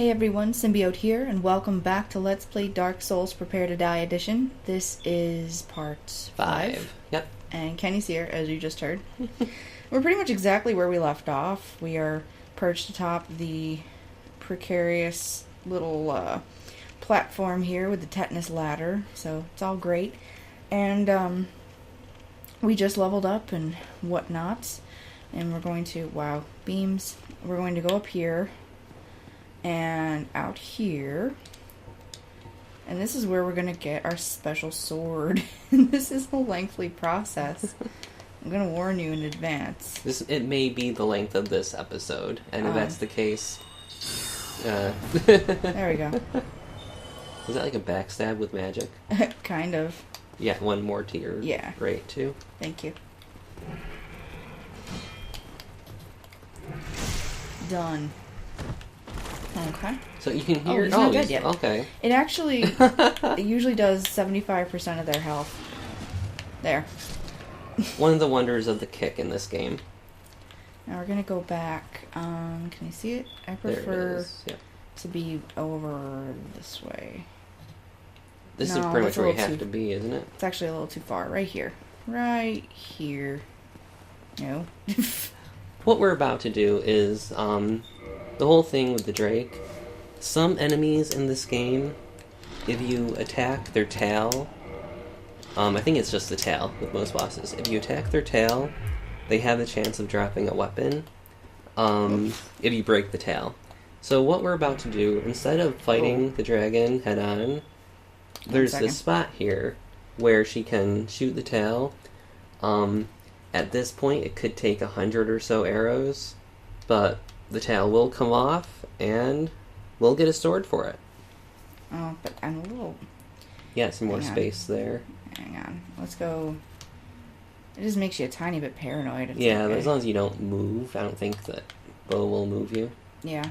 Hey everyone, Symbiote here, and welcome back to Let's Play Dark Souls Prepare to Die Edition. This is part 5. Yep. And Kenny's here, as you just heard. We're pretty much exactly where we left off. We are perched atop the precarious little platform here with the tetanus ladder, so it's all great. And we just leveled up and whatnot, and we're going to, wow, beams. We're going to go up here and out here, and this is where we're gonna get our special sword. And this is a lengthy process. I'm gonna warn you in advance. It may be the length of this episode, and if that's the case, there we go. Is that like a backstab with magic? Kind of. Yeah, one more to your right too. Thank you. Done. Okay. So you can hear. He's not dead yet. Okay. It actually it usually does 75% of their health. There. One of the wonders of the kick in this game. Now we're gonna go back. Can you see it? I prefer to be over this way. This is pretty much where you have to be, isn't it? It's actually a little too far. Right here. Right here. No. What we're about to do is the whole thing with the Drake. Some enemies in this game, if you attack their tail, I think it's just the tail with most bosses. If you attack their tail, they have the chance of dropping a weapon if you break the tail. So what we're about to do, instead of fighting the dragon head on, there's this spot here where she can shoot the tail. At this point, it could take 100 or so arrows, but the tail will come off, and we'll get a sword for it. Oh, but I'm a little... Yeah, some more space there. Hang on. Let's go... It just makes you a tiny bit paranoid. Yeah, but as long as you don't move, I don't think that Bo will move you. Yeah.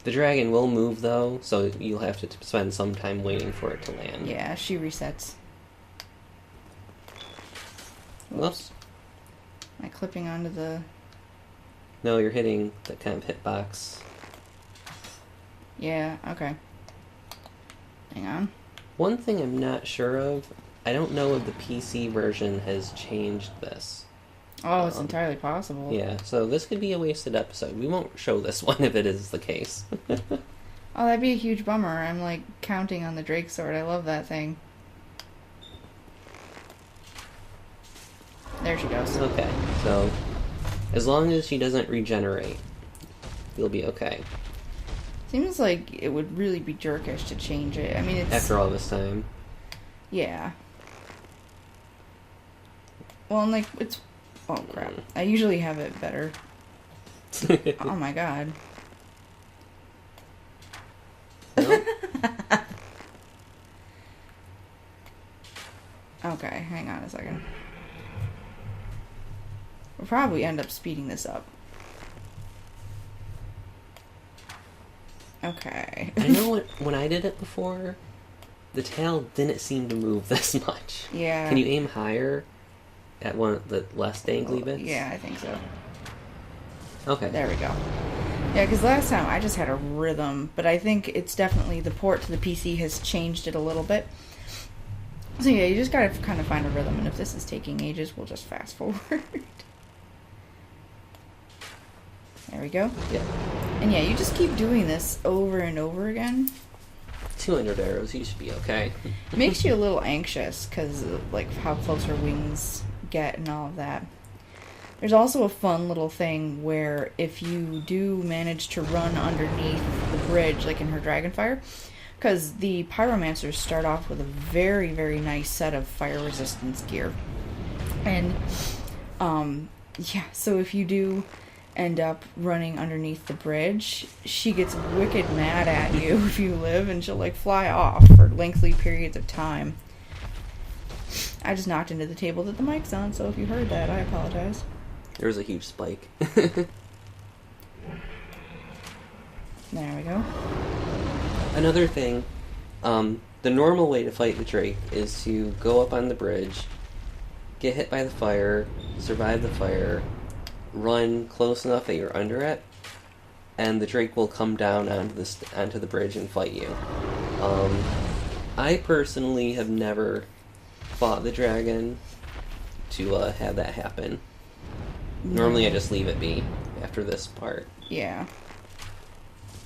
The dragon will move, though, so you'll have to spend some time waiting for it to land. Yeah, she resets. Whoops. Am I clipping onto the... No, you're hitting the kind of hitbox. Yeah, okay. Hang on. One thing I'm not sure of, I don't know if the PC version has changed this. Oh, it's entirely possible. Yeah, so this could be a wasted episode. We won't show this one if it is the case. Oh, that'd be a huge bummer. I'm, like, counting on the Drake sword. I love that thing. There she goes. Okay, so as long as she doesn't regenerate, you'll be okay. Seems like it would really be jerkish to change it. I mean, it's... After all this time. Yeah. Well, and, like, it's... Oh, crap. I usually have it better. Oh, my God. Nope. Okay, hang on a second. We'll probably end up speeding this up. Okay. I know when I did it before, the tail didn't seem to move this much. Yeah. Can you aim higher at one of the less dangly bits? Yeah, I think so. Okay. There we go. Yeah, because last time I just had a rhythm, but I think it's definitely the port to the PC has changed it a little bit. So yeah, you just gotta kind of find a rhythm, and if this is taking ages, we'll just fast forward. There we go. Yeah. And yeah, you just keep doing this over and over again. 200 arrows, you should be okay. It makes you a little anxious because like how close her wings get and all of that. There's also a fun little thing where if you do manage to run underneath the bridge, like in her Dragonfire, because the pyromancers start off with a very, very nice set of fire resistance gear. And yeah, so if you do end up running underneath the bridge, she gets wicked mad at you if you live, and she'll like fly off for lengthy periods of time. I just knocked into the table that the mic's on, so if you heard that, I apologize. There was a huge spike. There we go. Another thing, the normal way to fight the Drake is to go up on the bridge, get hit by the fire, survive the fire, run close enough that you're under it, and the Drake will come down onto the bridge and fight you. I personally have never fought the dragon to have that happen. Normally I just leave it be after this part. Yeah.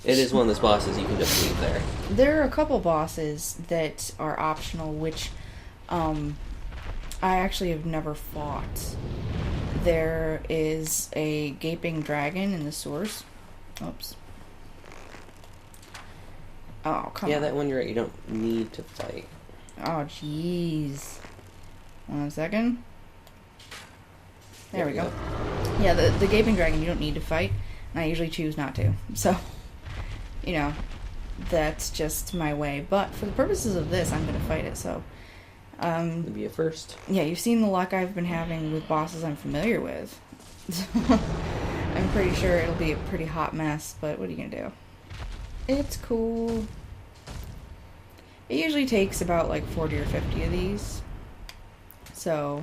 It is one of those bosses you can just leave there. There are a couple bosses that are optional, which I actually have never fought. There is a gaping dragon in the source. Oops. Oh, come on. Yeah, that one you're right, you don't need to fight. Oh, jeez. 1 second. There we go. Yeah, the gaping dragon you don't need to fight, and I usually choose not to. So, you know, that's just my way. But for the purposes of this, I'm going to fight it, so... It'll be a first. Yeah, you've seen the luck I've been having with bosses I'm familiar with. I'm pretty sure it'll be a pretty hot mess, but what are you going to do? It's cool. It usually takes about like 40 or 50 of these. So...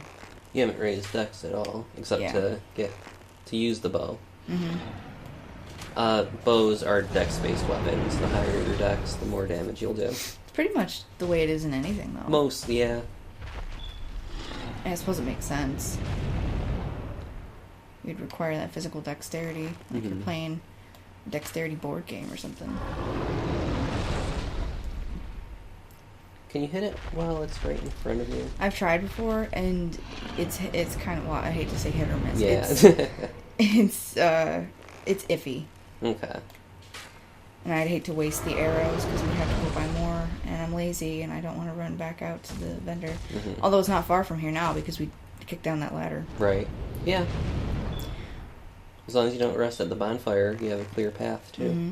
You haven't raised dex at all, except to use the bow. Mm-hmm. Bows are dex-based weapons. The higher your dex, the more damage you'll do. It's pretty much the way it is in anything, though. Most, yeah. I suppose it makes sense. You'd require that physical dexterity, like you're playing a dexterity board game or something. Can you hit it while it's right in front of you? I've tried before, and it's kind of, well, I hate to say hit or miss. Yeah. It's iffy. Okay. And I'd hate to waste the arrows because we'd have to go buy more, and I'm lazy and I don't want to run back out to the vendor. Mm-hmm. Although it's not far from here now because we kicked down that ladder. Right. Yeah. As long as you don't rest at the bonfire, you have a clear path too. Mm-hmm.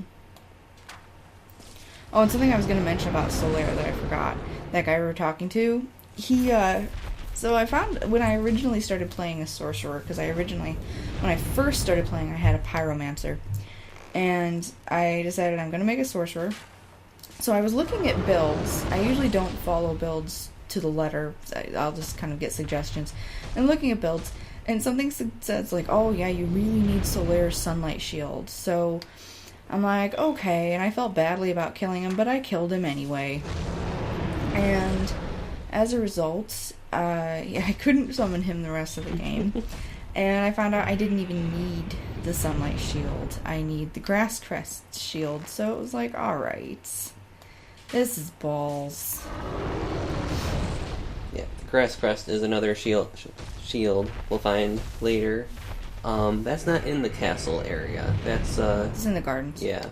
Oh, and something I was going to mention about Sim-ilar that I forgot. That guy we were talking to, he, so I found, when I originally started playing a sorcerer, because when I first started playing, I had a pyromancer. And I decided I'm going to make a sorcerer. So I was looking at builds. I usually don't follow builds to the letter. I'll just kind of get suggestions. I'm looking at builds, and something says like, oh yeah, you really need Sim-ilar's sunlight shield. So I'm like, okay, and I felt badly about killing him, but I killed him anyway. And as a result, I couldn't summon him the rest of the game. And I found out I didn't even need the sunlight shield. I need the grass crest shield. So it was like, alright, this is balls. Yeah, the grass crest is another shield we'll find later. That's not in the castle area. That's It's in the gardens. Yeah.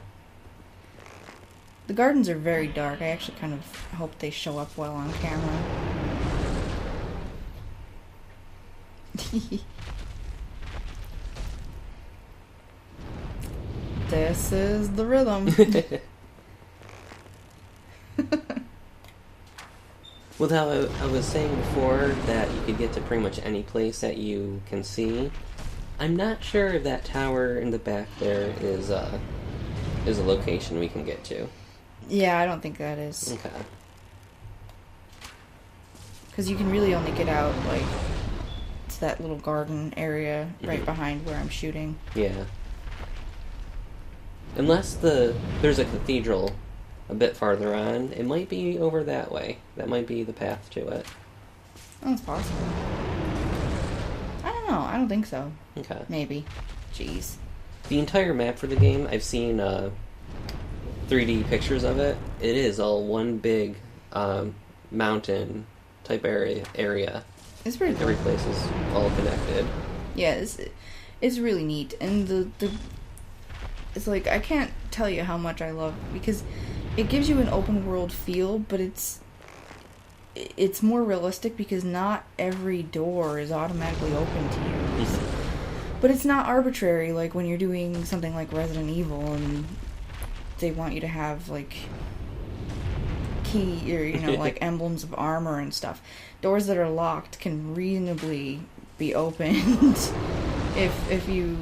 The gardens are very dark. I actually kind of hope they show up well on camera. This is the rhythm. Well, how I was saying before that you could get to pretty much any place that you can see. I'm not sure if that tower in the back there is a location we can get to. Yeah, I don't think that is. Okay. Because you can really only get out, like, to that little garden area right behind where I'm shooting. Yeah. Unless there's a cathedral a bit farther on, it might be over that way. That might be the path to it. Oh, it's possible. I don't know. I don't think so. Okay. Maybe. Jeez. The entire map for the game, I've seen 3D pictures of it. It is all one big mountain type area. It's pretty cool. Every place is all connected. Yeah, it's really neat. And the it's like, I can't tell you how much I love, because it gives you an open world feel, but it's more realistic because not every door is automatically open to you. But it's not arbitrary, like when you're doing something like Resident Evil and they want you to have like key or like emblems of armor and stuff. Doors that are locked can reasonably be opened if you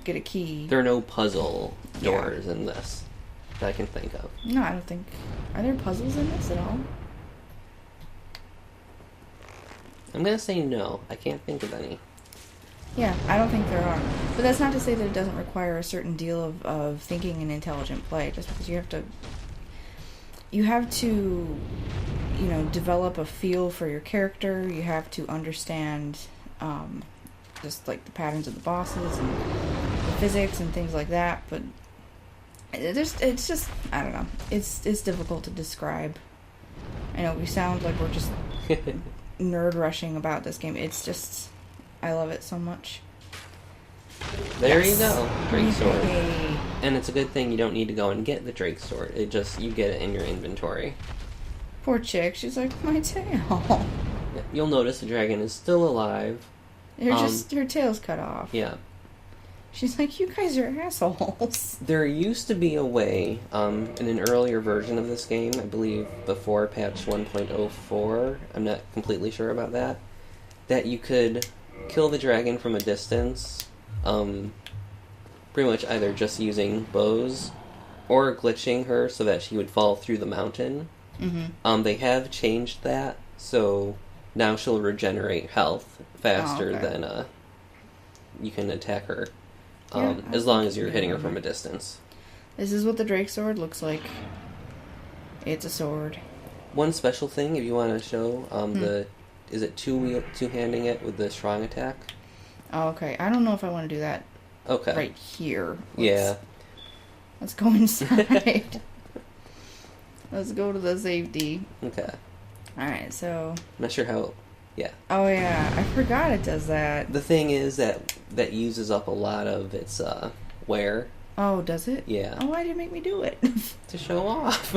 get a key. There are no puzzle doors in this that I can think of. No, I don't think. Are there puzzles in this at all? I'm gonna say no. I can't think of any. Yeah, I don't think there are. But that's not to say that it doesn't require a certain deal of thinking and intelligent play, just because you have to, develop a feel for your character. You have to understand, just like the patterns of the bosses and the physics and things like that. But it's just, I don't know. It's difficult to describe. I know we sound like we're just nerd rushing about this game. It's just, I love it so much. There you go, Drake Sword. Yay. And it's a good thing you don't need to go and get the Drake Sword. You get it in your inventory. Poor chick, she's like, my tail. Yeah, you'll notice the dragon is still alive. Her tail's cut off. Yeah. She's like, you guys are assholes. There used to be a way, in an earlier version of this game, I believe before patch 1.04, I'm not completely sure about that you could kill the dragon from a distance, pretty much either just using bows or glitching her so that she would fall through the mountain. Mm-hmm. They have changed that, so now she'll regenerate health faster than you can attack her, as long as you're hitting her from a distance. This is what the Drake Sword looks like. It's a sword. One special thing, if you want to show, is it two-handing it with the strong attack? Oh, okay. I don't know if I want to do that. Okay. Right here. Let's go inside. Let's go to the safety. Okay. Alright, so... I'm not sure how... Yeah. Oh, yeah. I forgot it does that. The thing is that uses up a lot of its wear. Oh, does it? Yeah. Oh, why did it make me do it? To show off.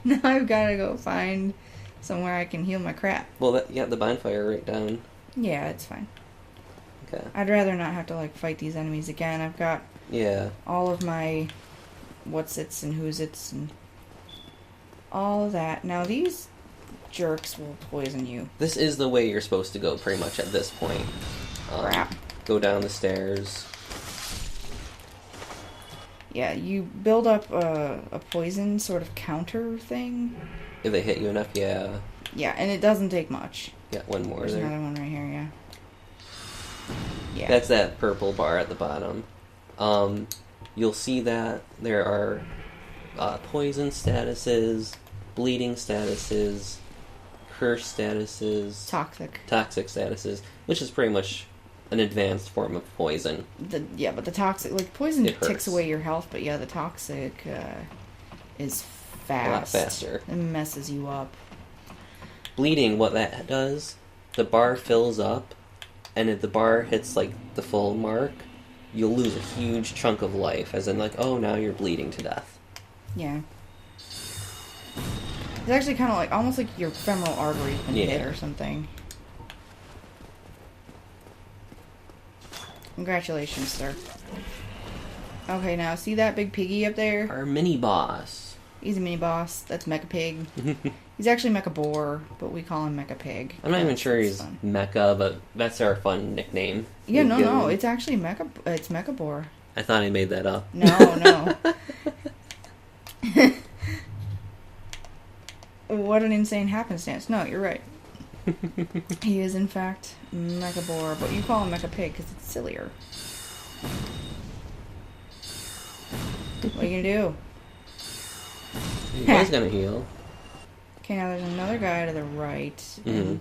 Now I've got to go find somewhere I can heal my crap. Well, you got the bonfire right down. Yeah, it's fine. Okay. I'd rather not have to, fight these enemies again. I've got all of my what's-its and who's-its and all of that. Now, these jerks will poison you. This is the way you're supposed to go, pretty much, at this point. Crap. Go down the stairs. Yeah, you build up a poison sort of counter thing. If they hit you enough, yeah. Yeah, and it doesn't take much. Yeah, one more There's there. another one right here, yeah. Yeah. That's that purple bar at the bottom. You'll see that there are poison statuses, bleeding statuses, curse statuses, toxic statuses, which is pretty much an advanced form of poison. But the toxic, poison It ticks hurts. away your health, but yeah, the toxic is fast. A lot faster. It messes you up. Bleeding, what that does, the bar fills up, and if the bar hits the full mark, you'll lose a huge chunk of life, as in oh, now you're bleeding to death. Yeah. It's actually kind of almost like your femoral artery's been hit or something. Congratulations, sir. Okay, now see that big piggy up there? Our mini boss. He's a mini boss. That's Mecha Pig. He's actually Mecha-Boar, but we call him Mecha Pig. I'm not even sure he's fun. Mecha, but that's our fun nickname. Yeah, no, it's actually it's Mecha-Boar. I thought I made that up. No. What an insane happenstance. No, you're right. He is, in fact, Mecha-Boar, but you call him Mecha Pig because it's sillier. What are you gonna do? He was gonna heal. Okay, now there's another guy to the right. And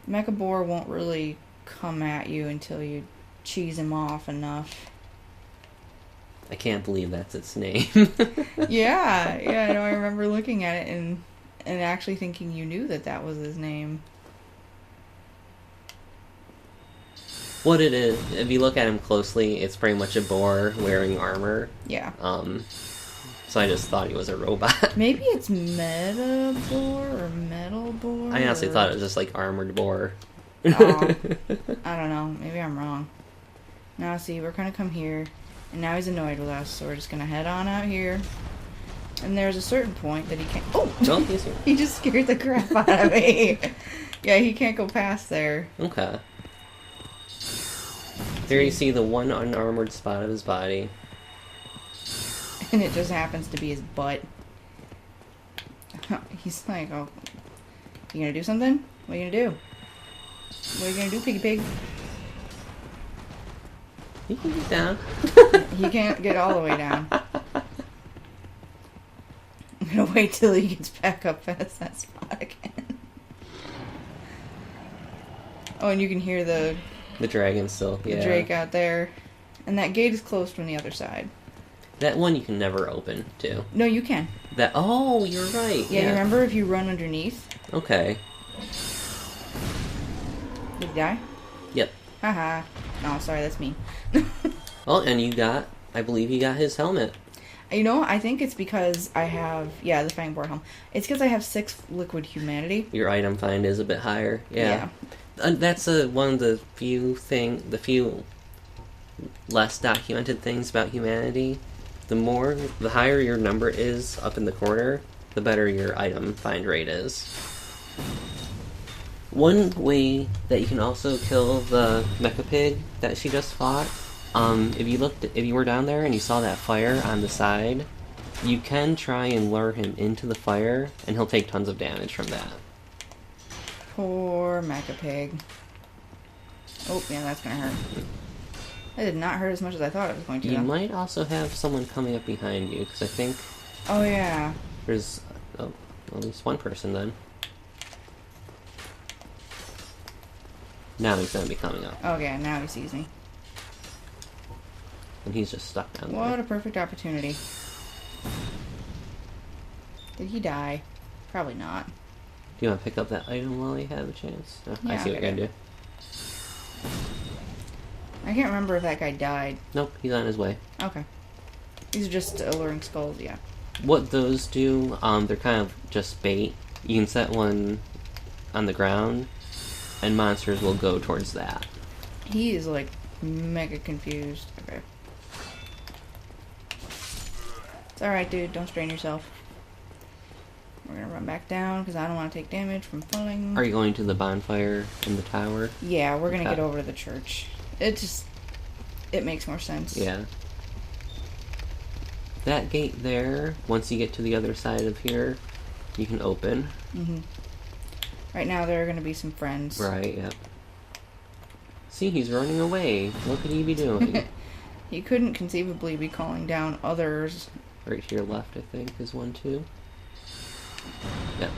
Mecha-Boar won't really come at you until you cheese him off enough. I can't believe that's its name. Yeah, I know. I remember looking at it and actually thinking you knew that was his name. What it is, if you look at him closely, it's pretty much a boar wearing armor. Yeah. So I just thought he was a robot. Maybe it's Meta-Boar or Metal Boar. I honestly thought it was just armored boar. Oh, I don't know. Maybe I'm wrong. Now, see, we're gonna come here, and now he's annoyed with us, so we're just gonna head on out here. And there's a certain point that he can't... Oh! No, he's here. He just scared the crap out of me. Yeah, he can't go past there. Okay. There you see the one unarmored spot of his body. And it just happens to be his butt. He's like, oh, you gonna do something? What are you gonna do? What are you gonna do, piggy pig? He can get down. He can't get all the way down. I'm gonna wait till he gets back up past that spot again. Oh, and you can hear the dragon still, yeah. Drake out there. And that gate is closed from the other side. That one you can never open, too. No, you can. Oh, you're right. Yeah, you remember if you run underneath? Okay. Did he die? Yep. Haha. No, sorry, that's me. Oh, and I believe you got his helmet. You know, I think it's because I have, the Fang-Boar helm. It's because I have 6 liquid humanity. Your item find is a bit higher. Yeah. That's one of the few less documented things about humanity. The higher your number is up in the corner, the better your item find rate is. One way that you can also kill the mecha pig that she just fought, if you were down there and you saw that fire on the side, you can try and lure him into the fire, and he'll take tons of damage from that. Poor mecha pig. Oh, yeah, that's gonna hurt. That did not hurt as much as I thought it was going to. You might also have someone coming up behind you, because I think... Oh, yeah. There's at least one person, then. Now he's going to be coming up. Oh, yeah, now he sees me. And he's just stuck down there. What a perfect opportunity. Did he die? Probably not. Do you want to pick up that item while you have a chance? Oh, Yeah, I see what you're going to do. I can't remember if that guy died. Nope, he's on his way. Okay. These are just alluring skulls, yeah. What those do, they're kind of just bait. You can set one on the ground, and monsters will go towards that. He is, like, mega confused. Okay. It's alright, dude. Don't strain yourself. We're gonna run back down, because I don't want to take damage from falling. Are you going to the bonfire in the tower? Yeah, we're gonna get over to the church. It makes more sense. Yeah. That gate there, once you get to the other side of here, you can open. Mm-hmm. Right now, there are going to be some friends. Right, yep. See, he's running away. What could he be doing? He couldn't conceivably be calling down others. Right to your left, I think, is one, too. Yep.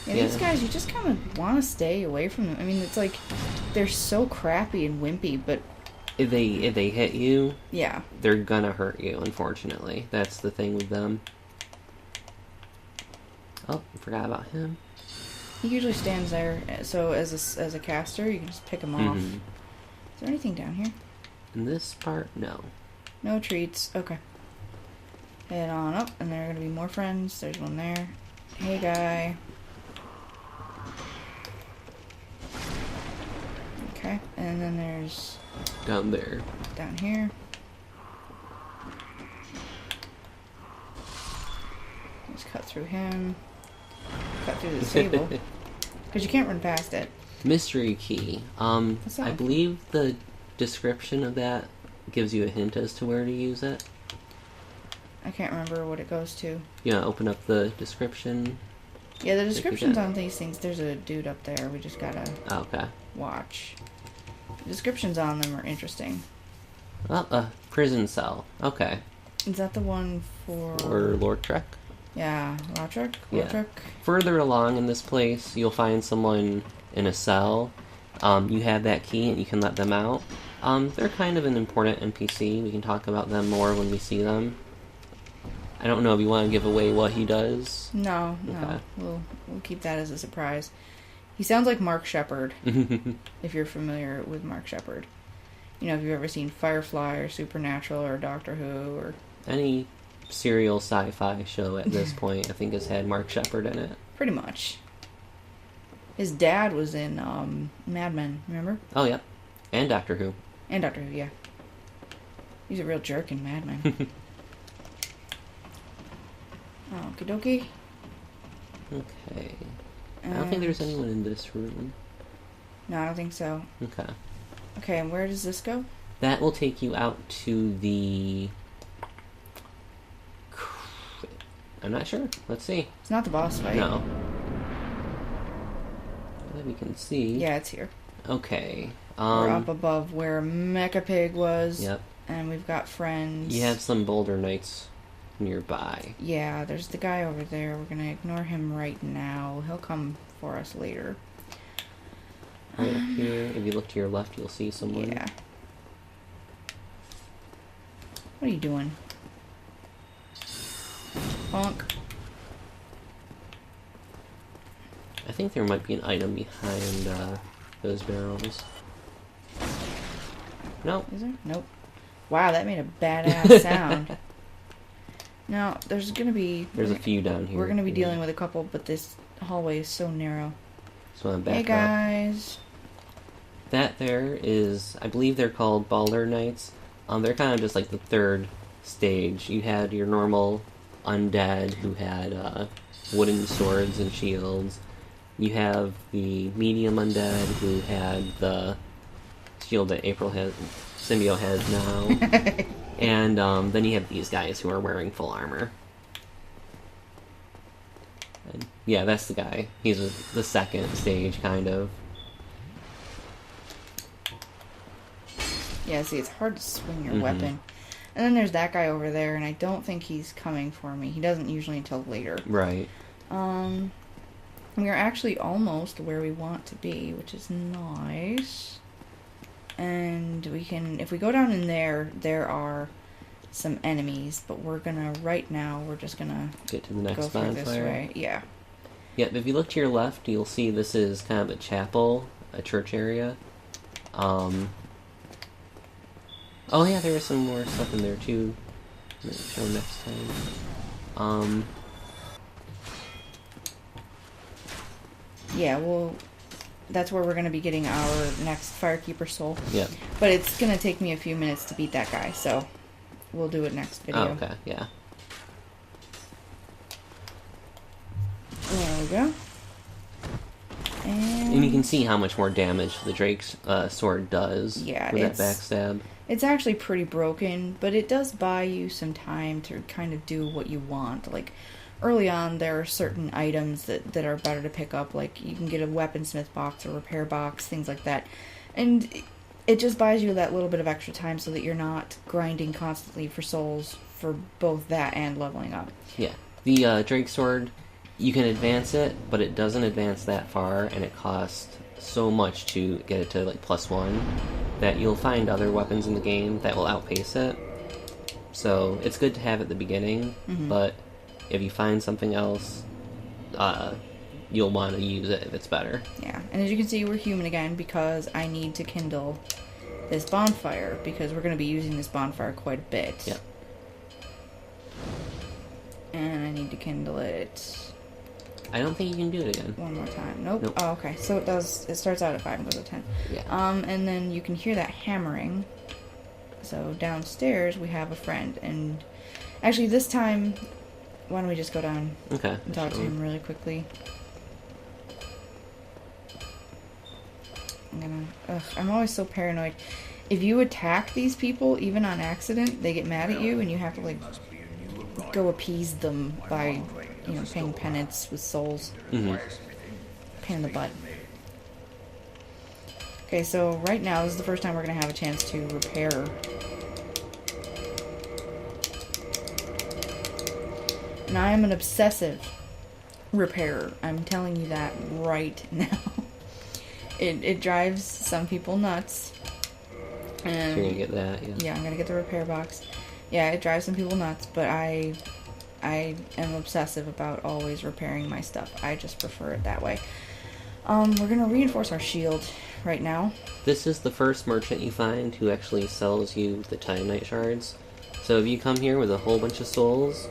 Yeah, these guys, you just kind of want to stay away from them. I mean, it's like, they're so crappy and wimpy, but... If they hit you, yeah, they're gonna hurt you, unfortunately. That's the thing with them. Oh, I forgot about him. he usually stands there, so as a caster, you can just pick him off. Mm-hmm. Is there anything down here? In this part, no. No treats. Okay. Head on up, and there are going to be more friends. There's one there. Hey, guy. Okay, and then there's... Down there. Down here. Let's cut through him. Cut through the table. Because you can't run past it. Mystery key. What's that? I believe the description of that gives you a hint as to where to use it. I can't remember what it goes to. You want to open up the description? Yeah, the descriptions on these things, there's a dude up there. We just gotta Okay. watch. The descriptions on them are interesting. Oh, a prison cell. Okay. Is that the one for... Or Lord Trek? Yeah, Lautrec? Yeah. Further along in this place, you'll find someone in a cell. You have that key and you can let them out. They're kind of an important NPC. We can talk about them more when we see them. I don't know if you want to give away what he does. No. Okay. We'll keep that as a surprise. He sounds like Mark Shepard, if you're familiar with Mark Shepard. You know, if you've ever seen Firefly or Supernatural or Doctor Who or... Any serial sci-fi show at this point, I think, has had Mark Shepard in it. Pretty much. His dad was in Mad Men, remember? Oh, yeah. And Doctor Who. And Doctor Who, yeah. He's a real jerk in Mad Men. Okie dokie. Okay. I don't think there's anyone in this room. No, I don't think so. Okay. Okay, and where does this go? That will take you out to the... I'm not sure. Let's see. It's not the boss fight. No. That we can see. Yeah, it's here. Okay. We're up above where Mecha Pig was. Yep. And we've got friends. You have some boulder knights nearby. Yeah, there's the guy over there. We're gonna ignore him right now. He'll come for us later. Right up here. If you look to your left, you'll see someone. Yeah. What are you doing? Bonk. I think there might be an item behind those barrels. No. Is there? Nope. Wow, that made a badass sound. Now, there's gonna be... There's a few down here. We're gonna be dealing with a couple, but this hallway is so narrow. So I'm back Hey, up. guys. That there is, I believe they're called Balder Knights. They're kind of just like the third stage. You had your normal undead who had wooden swords and shields. You have the medium undead who had the shield that Symbio has now. And then you have these guys who are wearing full armor. And, yeah, that's the guy. He's the second stage, kind of. Yeah, see, it's hard to swing your weapon. And then there's that guy over there, and I don't think he's coming for me. He doesn't usually until later. Right. We are actually almost where we want to be, which is nice. And we can, if we go down in there, there are some enemies, but we're gonna, right now, we're just gonna get to the next go through this bonfire. way. Yeah. Yep, if you look to your left, you'll see this is kind of a chapel, a church area. Oh yeah, there is some more stuff in there too. Maybe show next time. Yeah, well, that's where we're going to be getting our next Firekeeper soul. Yep. But it's going to take me a few minutes to beat that guy, so we'll do it next video. Oh, okay, yeah. There we go. And you can see how much more damage the Drake's sword does Yeah, for that backstab. It's actually pretty broken, but it does buy you some time to kind of do what you want. Like, early on, there are certain items that are better to pick up. Like, you can get a weaponsmith box or repair box, things like that. And it just buys you that little bit of extra time so that you're not grinding constantly for souls for both that and leveling up. Yeah. The Drake sword, you can advance it, but it doesn't advance that far, and it costs so much to get it to, like, +1, that you'll find other weapons in the game that will outpace it. So, it's good to have at the beginning, but if you find something else, you'll want to use it if it's better. Yeah, and as you can see, we're human again because I need to kindle this bonfire, because we're going to be using this bonfire quite a bit. Yep. And I need to kindle it I don't think you can do it again. one more time. Nope. Nope. Oh, okay. So it starts out at 5 and goes to 10. Yeah. And then you can hear that hammering. So downstairs we have a friend, and actually this time, why don't we just go down Okay. and talk to him really quickly. I'm always so paranoid. If you attack these people, even on accident, they get mad at you, and you have to, like, go appease them by, you know, paying penance with souls. Pain in the butt. Okay, so right now, this is the first time we're going to have a chance to repair. And I am an obsessive repairer. I'm telling you that right now. It drives some people nuts. And So you're gonna get that, yeah. yeah, I'm gonna get the repair box. Yeah, it drives some people nuts, but I am obsessive about always repairing my stuff. I just prefer it that way. We're gonna reinforce our shield right now. This is the first merchant you find who actually sells you the Titanite shards. So if you come here with a whole bunch of souls,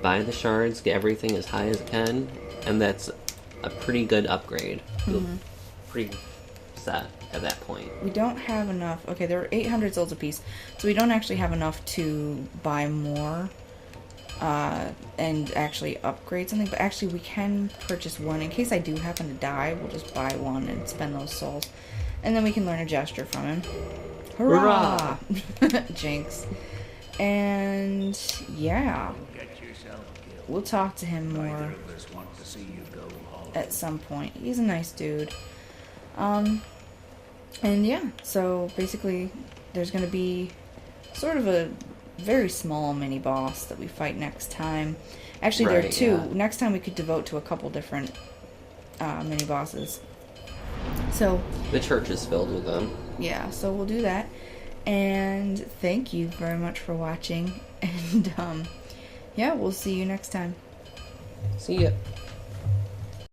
buy the shards, get everything as high as it can, and that's a pretty good upgrade. You'll pretty set at that point. We don't have enough. Okay, there are 800 souls apiece, so we don't actually have enough to buy more and actually upgrade something. But actually, we can purchase one in case I do happen to die. We'll just buy one and spend those souls, and then we can learn a gesture from him. Hurrah! Jinx. And yeah, we'll talk to him more at some point. He's a nice dude. And yeah, so basically there's going to be sort of a very small mini boss that we fight next time. Actually, there are Right, two. yeah. Next time we could devote to a couple different mini bosses. So The church is filled with them. yeah, so we'll do that. And thank you very much for watching. And yeah, we'll see you next time. See ya.